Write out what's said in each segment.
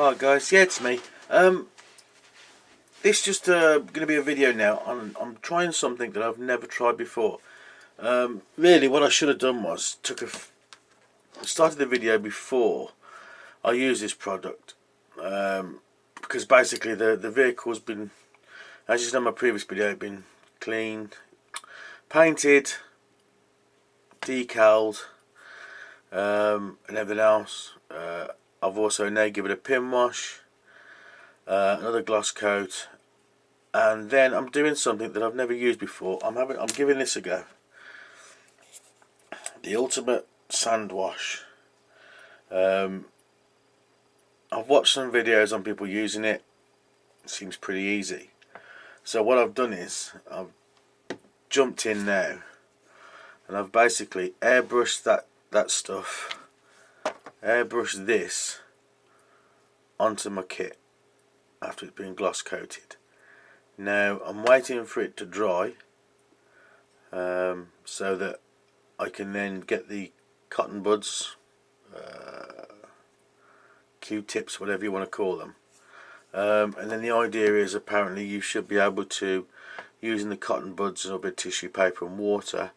Alright guys, yeah, it's me. This just going to be a video now. I'm trying something that I've never tried before. Really what I should have done was started the video before I used this product, because basically the vehicle's been, as you saw in my previous video, been cleaned, painted, decaled, and everything else. I've also now given it a pin wash, another gloss coat, and then I'm doing something that I've never used before. I'm giving this a go. The ultimate sand wash. I've watched some videos on people using it. It seems pretty easy. So what I've done is I've jumped in now, and I've basically airbrushed that stuff. Airbrush this onto my kit after it's been gloss coated. Now I'm waiting for it to dry, so that I can then get the cotton buds, Q-tips, whatever you want to call them, and then the idea is apparently you should be able to, using the cotton buds and a bit of tissue paper and water,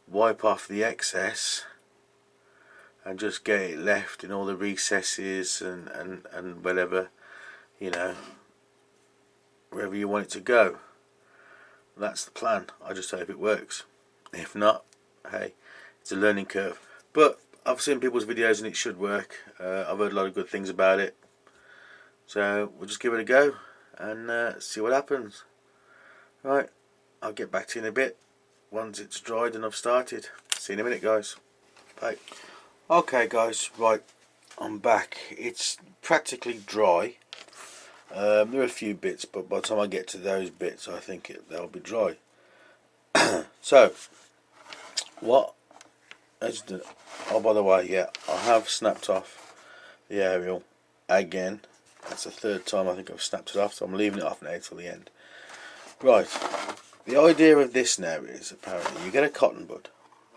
wipe off the excess and just get it left in all the recesses and whatever, you know, wherever you want it to go. That's the plan. I just hope it works. If not, hey, it's a learning curve. But I've seen people's videos and it should work. I've heard a lot of good things about it. So we'll just give it a go and see what happens. Right, I'll get back to you in a bit once it's dried and I've started. See you in a minute, guys. Bye. Okay guys, right, I'm back. It's practically dry. There are a few bits, but by the time I get to those bits I think they'll be dry. So what is the, oh, by the way, yeah, I have snapped off the aerial again. That's the third time I think I've snapped it off, so I'm leaving it off now till the end. Right, the idea of this now is apparently you get a cotton bud.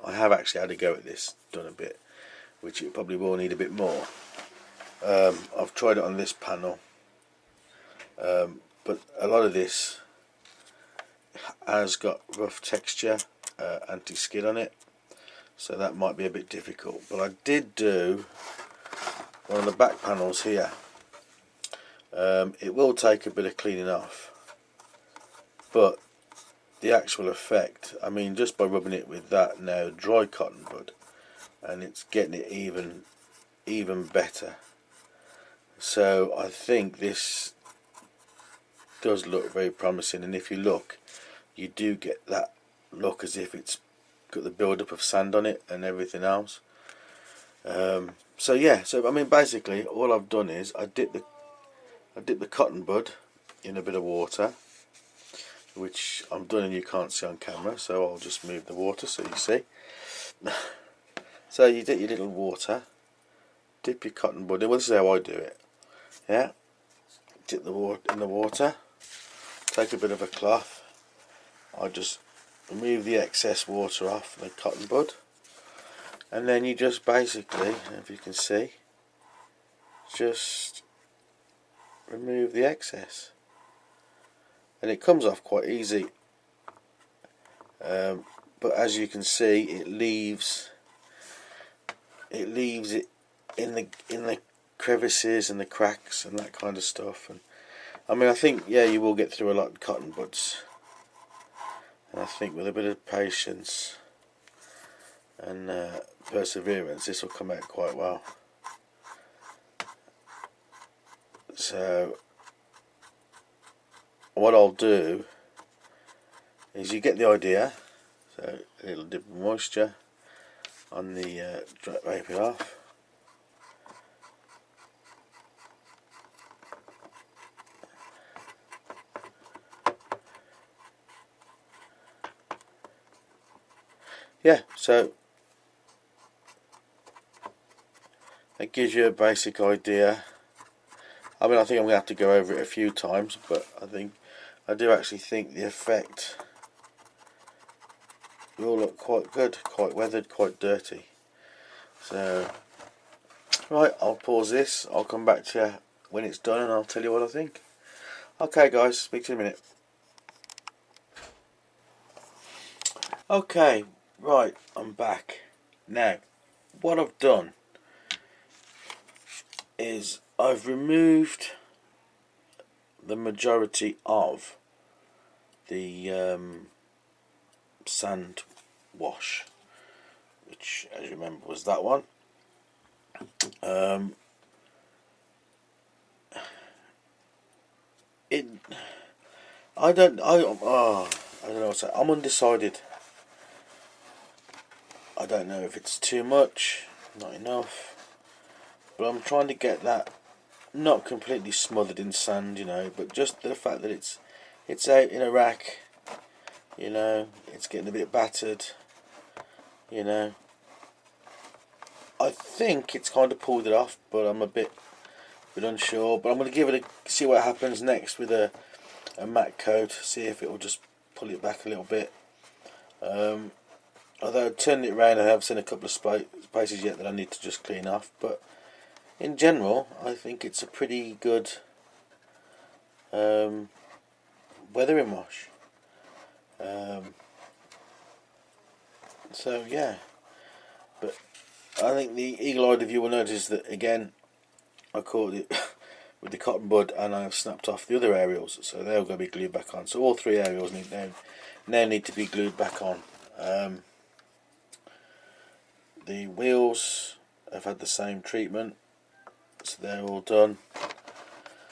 I have actually had a go at this, done a bit, which it probably will need a bit more. I've tried it on this panel, but a lot of this has got rough texture, anti-skid on it, so that might be a bit difficult. But I did do one of the back panels here. It will take a bit of cleaning off, but the actual effect, I mean, just by rubbing it with that now dry cotton bud, and it's getting it even better. So I think this does look very promising, and if you look, you do get that look as if it's got the build-up of sand on it and everything else. So yeah, so I mean basically all I've done is I dip the cotton bud in a bit of water, which I'm done and you can't see on camera, so I'll just move the water so you see. So you dip your little water, dip your cotton bud in. Well, this is how I do it. Yeah, dip the water in the water, take a bit of a cloth, I just remove the excess water off the cotton bud, and then you just basically, if you can see, just remove the excess, and it comes off quite easy. But as you can see, it leaves it in the crevices and the cracks and that kind of stuff. And I mean, I think, yeah, you will get through a lot of cotton buds, and I think with a bit of patience and perseverance this will come out quite well. So what I'll do is, you get the idea. So a little dip of moisture on the wipe it off. Yeah, so it gives you a basic idea. I mean, I think I'm going to have to go over it a few times, but I do actually think the effect will look quite good, quite weathered, quite dirty. So, right, I'll pause this. I'll come back to you when it's done, and I'll tell you what I think. Okay guys, speak to you in a minute. Okay, right, I'm back. Now, what I've done is I've removed the majority of the sand wash, which, as you remember, was that one. I don't know what to say. I'm undecided. I don't know if it's too much, not enough, but I'm trying to get that not completely smothered in sand, you know, but just the fact that it's out in a rack, you know, it's getting a bit battered, you know. I think it's kind of pulled it off, but I'm a bit unsure. But I'm going to give it a see what happens next with a matte coat, see if it will just pull it back a little bit. Although turning it around, I have seen a couple of spaces yet that I need to just clean off, but in general I think it's a pretty good weathering wash. So yeah, but I think the eagle-eyed of you will notice that again I caught it with the cotton bud, and I've snapped off the other aerials, so they're going to be glued back on. So all three aerials now need to be glued back on. The wheels have had the same treatment, so they're all done.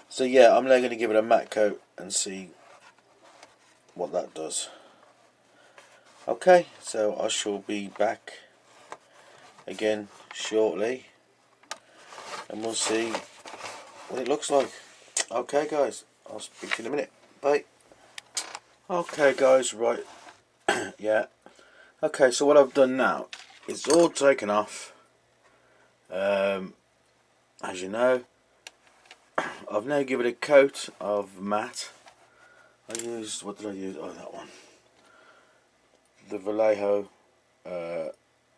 So yeah, I'm now going to give it a matte coat and see what that does. Okay, so I shall be back again shortly, and we'll see what it looks like. Okay guys, I'll speak to you in a minute. Bye. Okay guys, right. Yeah. Okay, so what I've done now, it's all taken off. As you know, I've now given it a coat of matte. I used, what did I use? Oh, that one. The Vallejo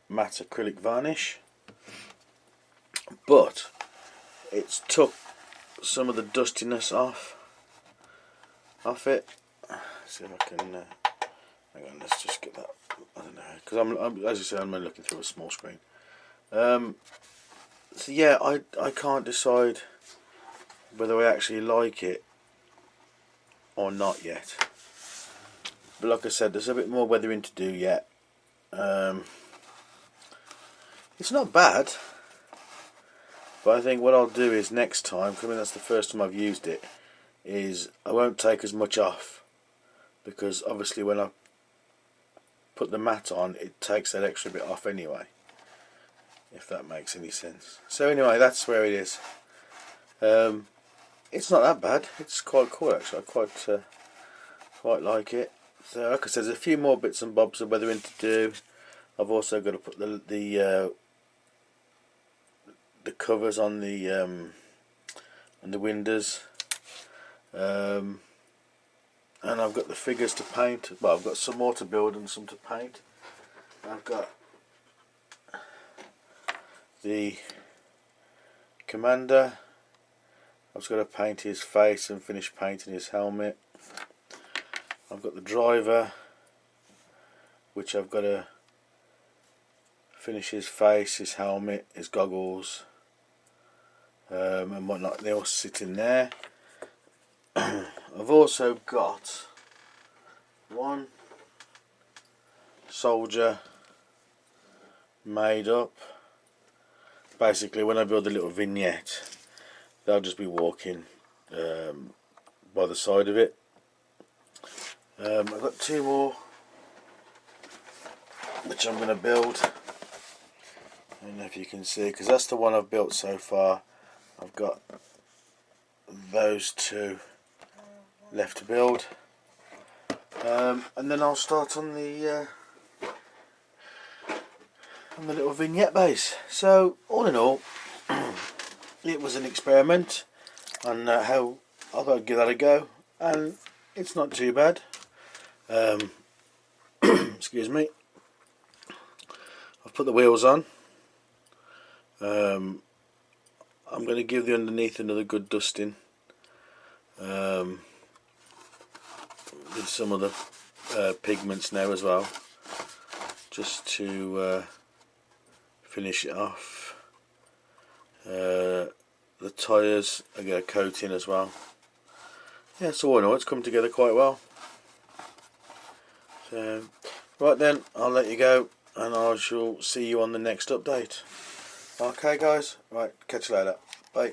matte acrylic varnish. But it's took some of the dustiness off it. Let's see if I can. Hang on, let's just get that. I don't know, because I'm as you say, I'm looking through a small screen. So yeah, I can't decide whether I actually like it or not yet. But like I said, there's a bit more weathering to do yet. It's not bad, but I think what I'll do is next time, because I mean that's the first time I've used it, is I won't take as much off, because obviously when I put the matte on, it takes that extra bit off anyway, if that makes any sense. So anyway, that's where it is. It's not that bad. It's quite cool actually. I quite like it. So like I said, there's a few more bits and bobs of weathering to do. I've also got to put the covers on the windows, and I've got the figures to paint. Well, I've got some more to build and some to paint. I've got the commander. I've just got to paint his face and finish painting his helmet. I've got the driver, which I've got to finish his face, his helmet, his goggles, and whatnot. They all sit in there. I've also got one soldier made up. Basically, when I build a little vignette, they'll just be walking by the side of it. I've got two more which I'm going to build. I don't know if you can see, because that's the one I've built so far. I've got those two left to build, and then I'll start on the little vignette base. So all in all, it was an experiment on how I thought I'd give that a go, and it's not too bad. Excuse me. I've put the wheels on. I'm going to give the underneath another good dusting. With some of the pigments now as well, just to finish it off. The tyres I get a coating as well. Yeah, so all in all, it's come together quite well. So, right then, I'll let you go, and I shall see you on the next update. Okay guys, right, catch you later. Bye.